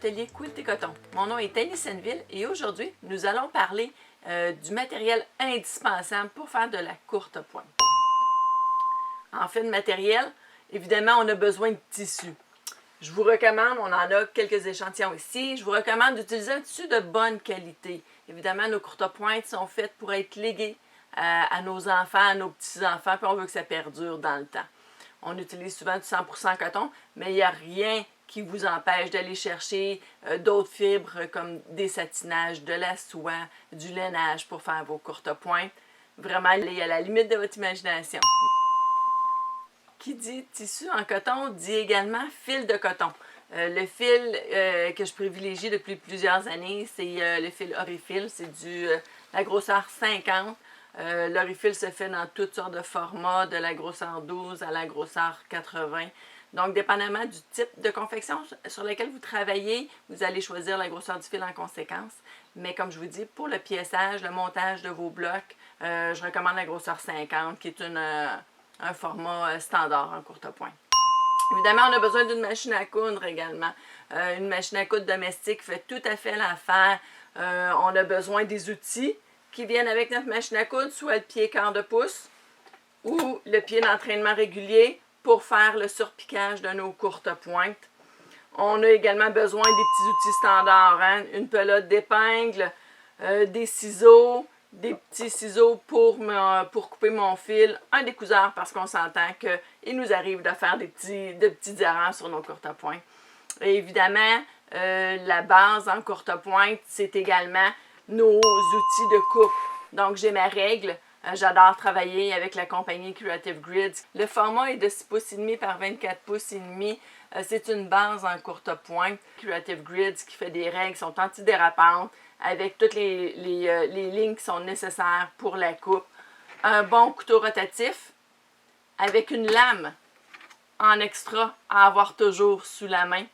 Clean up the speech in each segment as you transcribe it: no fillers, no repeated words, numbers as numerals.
l'atelier Quilty Coton. Mon nom est Annie Senneville et aujourd'hui, nous allons parler du matériel indispensable pour faire de la courte pointe. En fait, de matériel, évidemment, on a besoin de tissu. Je vous recommande, on en a quelques échantillons ici, je vous recommande d'utiliser un tissu de bonne qualité. Évidemment, nos courtes pointes sont faites pour être léguées à nos enfants, à nos petits-enfants, puis on veut que ça perdure dans le temps. On utilise souvent du 100% coton, mais il n'y a rien qui vous empêche d'aller chercher d'autres fibres comme des satinages, de la soie, du lainage pour faire vos courtes pointes. Vraiment, aller à la limite de votre imagination. Qui dit tissu en coton dit également fil de coton. Le fil que je privilégie depuis plusieurs années, c'est le fil Orifil, c'est la grosseur 50. L'Orifil se fait dans toutes sortes de formats, de la grosseur 12 à la grosseur 80. Donc, dépendamment du type de confection sur lequel vous travaillez, vous allez choisir la grosseur du fil en conséquence. Mais comme je vous dis, pour le pièçage, le montage de vos blocs, je recommande la grosseur 50, qui est un format standard en courte pointe. Évidemment, on a besoin d'une machine à coudre également. Une machine à coudre domestique fait tout à fait l'affaire. On a besoin des outils qui viennent avec notre machine à coudre, soit le pied quart de pouce ou le pied d'entraînement régulier pour faire le surpiquage de nos courtes pointes. On a également besoin des petits outils standards, hein? Une pelote d'épingle, des ciseaux, des petits ciseaux pour couper mon fil, un découseur parce qu'on s'entend qu'il nous arrive de faire de petites erreurs sur nos courtes pointes. Et évidemment, la base en courte pointe, c'est également nos outils de coupe. Donc, j'ai ma règle. J'adore travailler avec la compagnie Creative Grids. Le format est de 6 pouces et demi par 24 pouces et demi. C'est une base en courte pointe. Creative Grids qui fait des règles, sont antidérapantes avec toutes les lignes qui sont nécessaires pour la coupe. Un bon couteau rotatif avec une lame en extra à avoir toujours sous la main.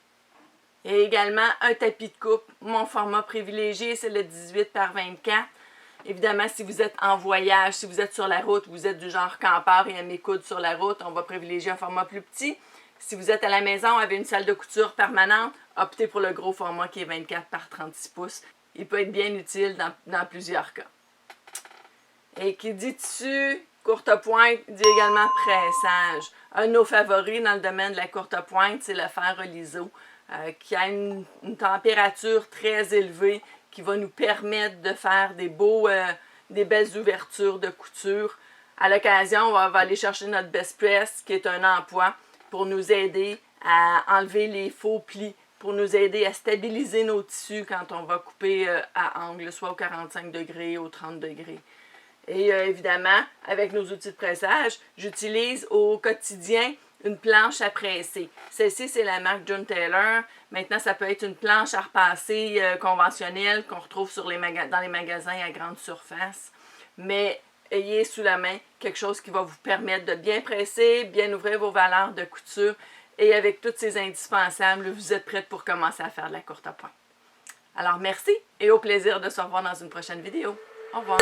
Et également un tapis de coupe. Mon format privilégié, c'est le 18 par 24. Évidemment, si vous êtes en voyage, si vous êtes sur la route, vous êtes du genre campeur et aimez coudre sur la route, on va privilégier un format plus petit. Si vous êtes à la maison avec une salle de couture permanente, optez pour le gros format qui est 24 par 36 pouces. Il peut être bien utile dans plusieurs cas. Et qui dit tissu, courte pointe, dit également pressage. Un de nos favoris dans le domaine de la courte pointe, c'est le fer liso, qui a une température très élevée, qui va nous permettre de faire des belles ouvertures de couture. À l'occasion, on va aller chercher notre Best Press, qui est un emploi pour nous aider à enlever les faux plis, pour nous aider à stabiliser nos tissus quand on va couper à angle, soit au 45 degrés, au 30 degrés. Et évidemment, avec nos outils de pressage, j'utilise au quotidien une planche à presser. Celle-ci, c'est la marque John Taylor. Maintenant, ça peut être une planche à repasser conventionnelle qu'on retrouve dans les magasins à grande surface. Mais ayez sous la main quelque chose qui va vous permettre de bien presser, bien ouvrir vos valeurs de couture. Et avec tous ces indispensables, vous êtes prête pour commencer à faire de la courte pointe. Alors, merci et au plaisir de se revoir dans une prochaine vidéo. Au revoir.